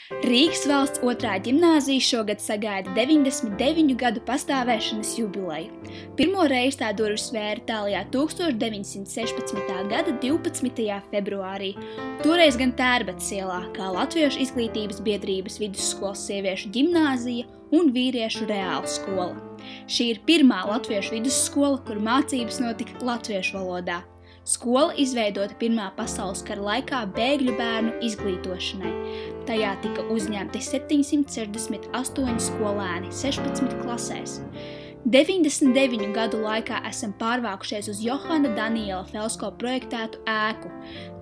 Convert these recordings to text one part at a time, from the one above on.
Rīgas valsts otrā ģimnāzija šogad sagaida 99 gadu pastāvēšanas jubileju. Pirmo reizi tā durvis vēra Itālijā 1916. gada 12. februārī, toreiz gan Tērbatas ielā, kā Latviešu izglītības biedrības vidusskolas sieviešu ģimnāzija un vīriešu reāla skola. Šī ir pirmā latviešu vidusskola, kur mācības notika latviešu valodā. Skola izveidota Pirmā pasaules kara laikā bēgļu bērnu izglītošanai. Tajā tika uzņemti 768 skolēni 16 klasēs. 99 gadu laikā esam pārvākušies uz Johana Daniela Felsko projektētu ēku,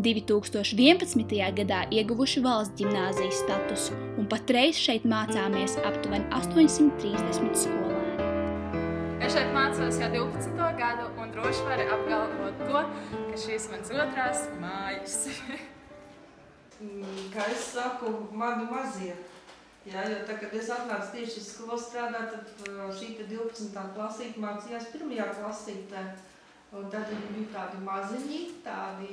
2011. gadā ieguvuši valsts ģimnāzijas statusu un patreiz šeit mācāmies aptuveni 830 skolēni. Es šeit mācos jau 12. gadu un droši varu apgalvot to, ka šīs mans otrās mājas. Kā es saku, mani mazie. Jā, jo tā, kad es atnācu tieši uz skolu strādāt, tad šī 12. klasīte mācījās 1. klasītē. Un tad viņi bija tādi maziņi, tādi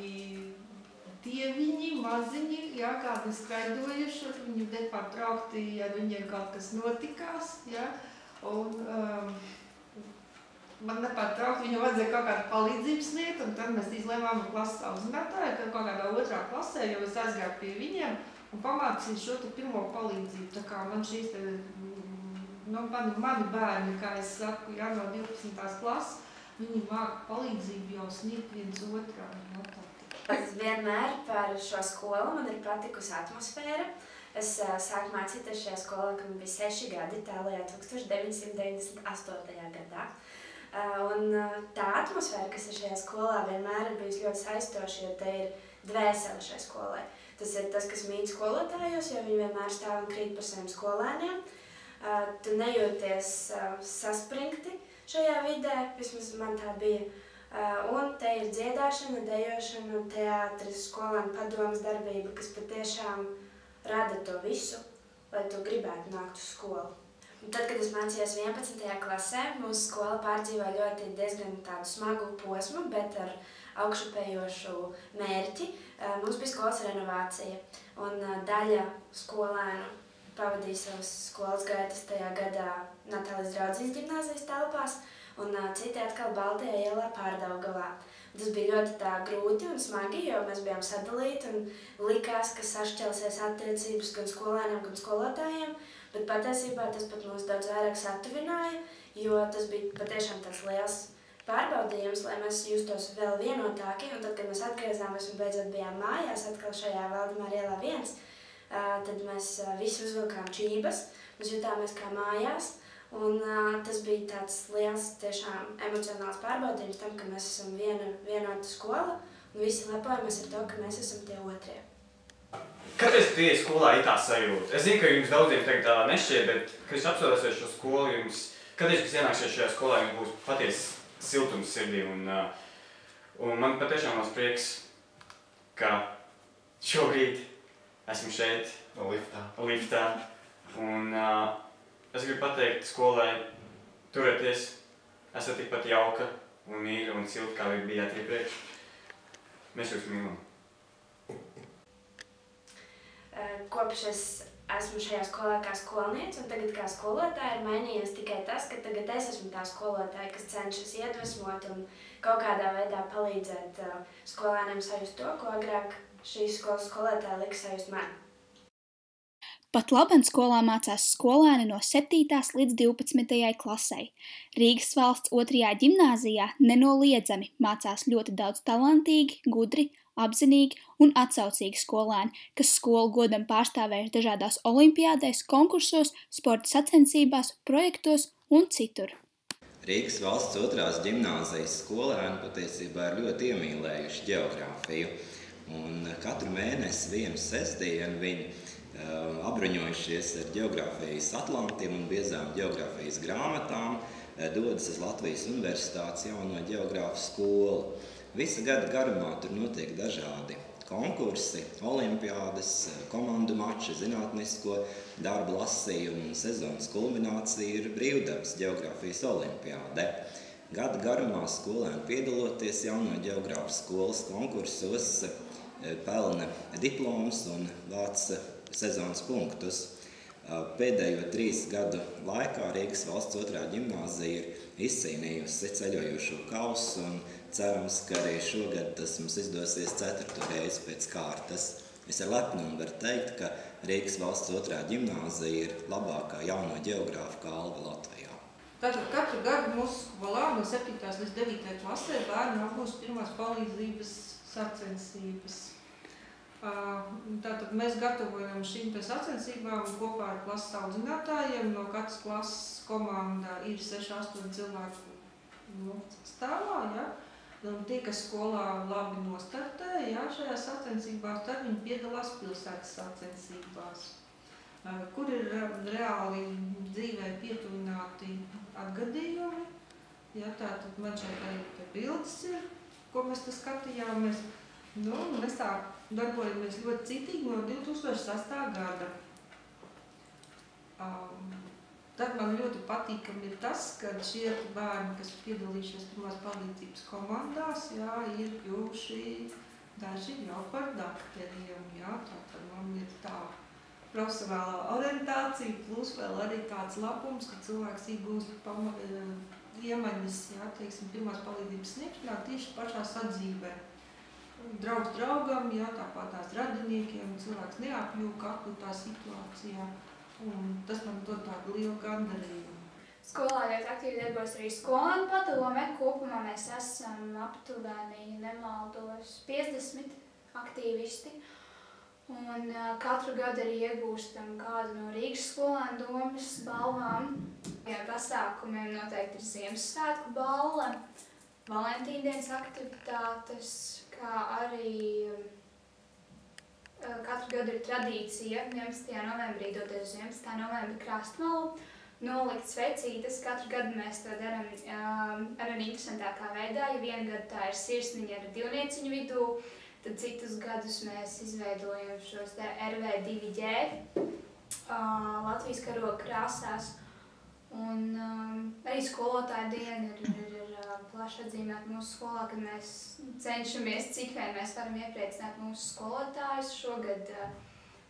tieviņi, maziņi, jā, kādi skraidojuši. Viņi nepārtraukti, ja viņiem kaut kas notikās, jā. Un man nepārtraukti viņam vajadzēja kaut kādu palīdzību sniegt, un tad mēs izlēmām ar klases audzinātāju, ka kaut kādā otrā klasē jau es aizgāju pie viņiem un pamācīju šo pirmo palīdzību. Tā kā man šīs mani bērni, kā es saku, jā, no 12. klases, viņi māca palīdzību jau sniegt viens otram. Vienmēr par šo skolu man ir patikusi atmosfēra. Es sāku mācīties šajā skolā, kad man bija 6 gadi, Itālijā 1998. gadā. Un tā atmosfēra, kas ir šajā skolā, vienmēr ir bijusi ļoti saistoša, jo te ir dvēsele šai skolai. Tas ir tas, kas mīt skolotājos, jo viņi vienmēr stāv un krīt par saviem skolēniem. Tu nejūties saspringti šajā vidē, vismaz man tā bija. Un te ir dziedāšana, dejošana, teātris, skolēnu padomas darbība, kas patiešām rada to visu, lai tu gribētu nākt uz skolu. Un tad, kad es mācījos 11. klasē, mūsu skola pārdzīvoja diezgan tādu smagu posmu, bet ar augšupējošu mērķi. Mums bija skolas renovācija, un daļa skolēnu pavadīja savas skolas gaitas tajā gadā Natālijas draudzības ģimnāzijas telpās, un citi atkal Baltajā ielā Pārdaugavā. Tas bija ļoti tā grūti un smagi, jo mēs bijām sadalīti un likās, ka sašķelsies attiecības gan skolēniem, gan skolotājiem, bet patiesībā tas pat mūs daudz vairāk satuvināja, jo tas bija patiešām tāds liels pārbaudījums, lai mēs justos vēl vienotāki, un tad, kad mēs atgriezāmies un beidzot bijām mājās, atkal šajā Valdemāra ielā 1, tad mēs visi uzvilkām čības, mēs jutāmies kā mājās. Un tas bija tāds liels, tiešām emocionāls pārbaudījums tam, ka mēs esam vienota skola un visi lepojamies ar to, ka mēs esam tie otrie. Kāpēc tie skolā ir tā sajūta? Es zinu, ka jums daudziem tagad tā nešķiet, bet, kad jūs apsvērsties šo skolu, jums, kad jūs ienāksiet šajā skolā, jums būs patiesi siltums sirdī. Un man patiešām būs prieks, ka šobrīd esmu šeit, liftā. Un es gribu pateikt skolai, turieties, esat tikpat jauka un mīļa un silta, kā jūs bijāt iepriekš. Mēs jūs mīlam. Kopš es esmu šajā skolā kā skolniece un tagad kā skolotāja, ir mainījies tikai tas, ka tagad es esmu tā skolotāja, kas cenšas iedvesmot un kaut kādā veidā palīdzēt skolēniem sajust to, ko agrāk šīs skolas skolotāja lika sajust man. Pat laban skolā mācās skolēni no 7. līdz 12. klasei. Rīgas valsts otrajā ģimnāzijā nenoliedzami mācās ļoti daudz talantīgi, gudri, apzinīgi un atsaucīgi skolēni, kas skolu godam pārstāvējuši dažādās olimpiādēs, konkursos, sporta sacensībās, projektos un citur. Rīgas valsts otrās ģimnāzijas skolēni patiesībā ir ļoti iemīlējuši ģeogrāfiju. Un katru mēnesi vienu sestdienu viņi apbruņojušies ar ģeogrāfijas atlantiem un biezām ģeogrāfijas grāmatām, dodas uz Latvijas Universitātes jauno ģeogrāfu skolu. Visa gada garumā tur notiek dažādi konkursi, olimpiādes, komandu mači, zinātnisko darbu lasījumi un sezonas kulminācija ir brīvdabas ģeogrāfijas olimpiāde. Gada garumā skolēni piedaloties jauno ģeogrāfu skolas konkursos pelna diplomus un vāc sezonas punktus. Pēdējo 3 gadu laikā Rīgas valsts 2. ģimnāzija ir izcīnījusi ceļojošo kausu un cerams, ka arī šogad tas mums izdosies 4. reizi pēc kārtas. Es ar lepnumu varu teikt, ka Rīgas valsts 2. ģimnāzija ir labākā jauno ģeogrāfu kalva Latvijā. Tātad katru gadu mūsu skolā no 7. līdz 9. klasē bērni apgūst pirmās palīdzības sacensības. Tātad mēs gatavojam šīm sacensībām kopā ar klases audzinātājiem. No katras klases komandā ir 6-8 cilvēku stāvā. Ja? Un tie, kas skolā labi nostartē, ja, šajā sacensībās, tad viņi piedalās pilsētas sacensībās, kur ir reāli dzīvē pietuvināti atgadījumi. Ja, tātad man šeit arī bildes ir, ko mēs te skatījāmies. Mēs tā darbojamies ļoti citīgi no 2008. gada. Tad man ļoti patīkami ir tas, ka šie bērni, kas piedalījušies pirmās palīdzības komandās, jā, ir kļuvuši daži jau par dakteriem. Jā. Tātad man ir tā profesionālā orientācija, plus vēl arī tāds labums, ka cilvēks iegūst iemaņas, jā, teiksim, pirmās palīdzības sniegšanā tieši pašā sadzīvē. Draugs draugam, jā, tāpat tās radiniekiem, cilvēks neapjūka akūtā situācijā. Un tas man dod tādu lielu gandarījumu. Skolā ļoti aktīvi darbojas arī skolēnu padome. Kopumā mēs esam aptuveni, nemaldos, 50 aktīvisti. Un katru gadu arī iegūstam kādu no Rīgas skolēnu domes balvām. Pasākumiem noteikti ir Ziemassvētku balle, Valentīndienas aktivitātes, kā arī katru gadu ir tradīcija 11. novembrī doties uz 11. novembra krastmalu, nolikt svecītes. Katru gadu mēs to darām arvien interesantākā veidā. Ja vienu gadu tā ir sirsniņa ar divnieciņu vidū, tad citus gadus mēs izveidojam šos RV2Ģ Latvijas karoga krāsās. Un arī skolotāja diena ir plaši atzīmēta mūsu skolā, kad mēs cenšamies, cik vien mēs varam iepriecināt mūsu skolotājus. Šogad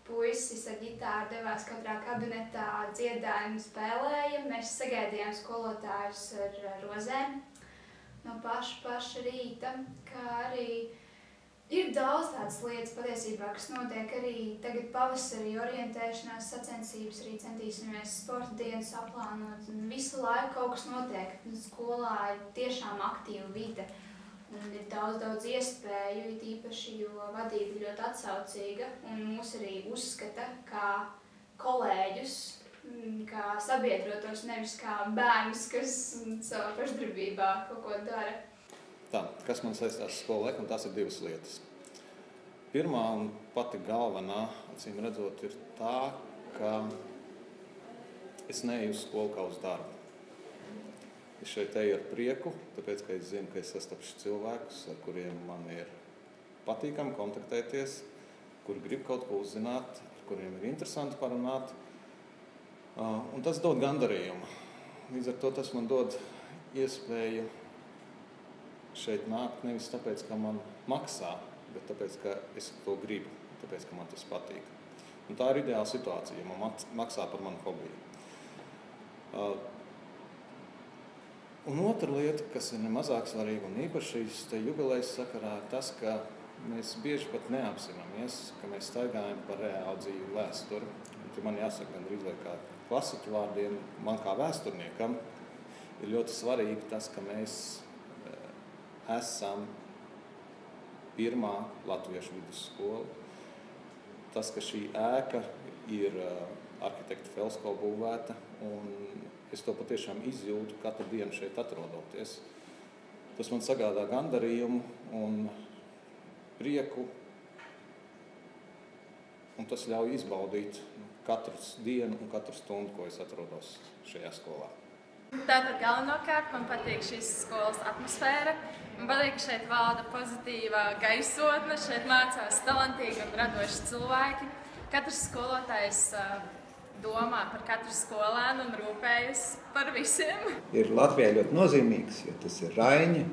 puisis ar ģitāru devās katrā kabinetā, dziedājumu spēlēja. Mēs sagaidījām skolotājus ar rozēm no paša rīta, kā arī ir daudz tādas lietas patiesībā, kas notiek arī tagad pavasarī orientēšanās sacensības, arī centīsimies sporta dienas aplānot. Visu laiku kaut kas notiek. Skolā ir tiešām aktīva vide un ir daudz iespēju, it īpaši, jo vadība ir ļoti atsaucīga un mūs arī uzskata kā kolēģus, kā sabiedrotos, nevis kā bērnus, kas savā pašdarbībā kaut ko dara. Tā, kas man saistās skolu laikam, tās ir 2 lietas. Pirmā un pati galvenā, acīm redzot, ir tā, ka es neeju uz skolu kā uz darbu. Es šeit eju ar prieku, tāpēc, ka es zinu, ka es sastapšu cilvēkus, ar kuriem man ir patīkami kontaktēties, kuri grib kaut ko uzzināt, ar kuriem ir interesanti parunāt. Un tas dod gandarījumu. Līdz ar to tas man dod iespēju šeit nākt nevis tāpēc, ka man maksā, bet tāpēc, ka es to gribu, tāpēc, ka man tas patīk. Un tā ir ideāla situācija, ja man maksā par manu hobiju. Un otra lieta, kas ir nemazāk svarīga un īpaši šīs jubilejas sakarā, ir tas, ka mēs bieži pat neapzināmies, ka mēs staigājam par reālu dzīvi vēsturi. Un man jāsaka gandrīz vai kā klasiķu vārdiem, man kā vēsturniekam ir ļoti svarīgi tas, ka mēs esam pirmā latviešu vidusskola. Tas, ka šī ēka ir arhitekta Felsko būvēta, un es to patiešām izjūtu katru dienu šeit atrodoties. Tas man sagādā gandarījumu un prieku, un tas ļauj izbaudīt katru dienu un katru stundu, ko es atrodos šajā skolā. Tātad galvenokārt man patīk šīs skolas atmosfēra. Man patīk, ka šeit valda pozitīva gaisotne, šeit mācās talantīgi un radoši cilvēki. Katrs skolotājs domā par katru skolēnu un rūpējas par visiem. Ir Latvijai ļoti nozīmīgs, jo tas ir Raiņa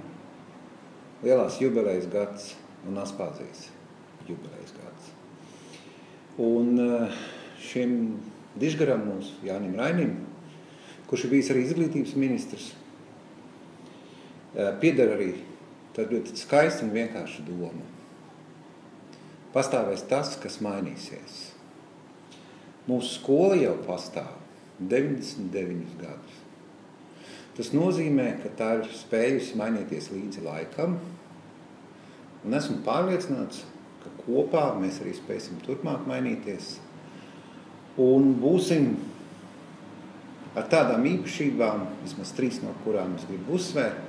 lielās jubilejas gads un Aspāzijas jubilejas gads. Un šim dižgaram mūsu Jānim Rainim, kurš ir bijis arī izglītības ministrs, pieder arī tad ļoti skaisti un vienkārši doma. Pastāvēs tas, kas mainīsies. Mūsu skola jau pastāv 99 gadus. Tas nozīmē, ka tā ir spējusi mainīties līdzi laikam, un esmu pārliecināts, ka kopā mēs arī spēsim turpmāk mainīties un būsim ar tādām īpašībām, vismaz 3 no kurām es gribu uzsvērt,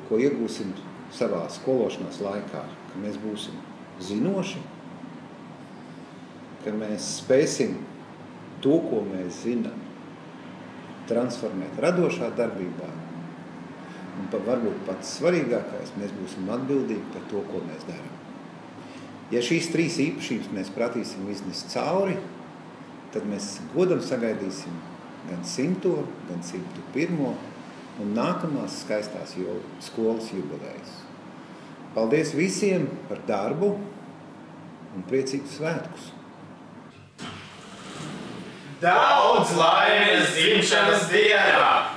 ko iegūsim savā skološanās laikā, ka mēs būsim zinoši, ka mēs spēsim to, ko mēs zinām, transformēt radošā darbībā. Un varbūt pats svarīgākais, mēs būsim atbildīgi par to, ko mēs darām. Ja šīs 3 īpašības mēs pratīsim iznest cauri, tad mēs godam sagaidīsim gan 100, gan 101 un nākamās skaistās skolas jubilejas. Paldies visiem par darbu un priecīgus svētkus! Daudz laimes dzimšanas dienā!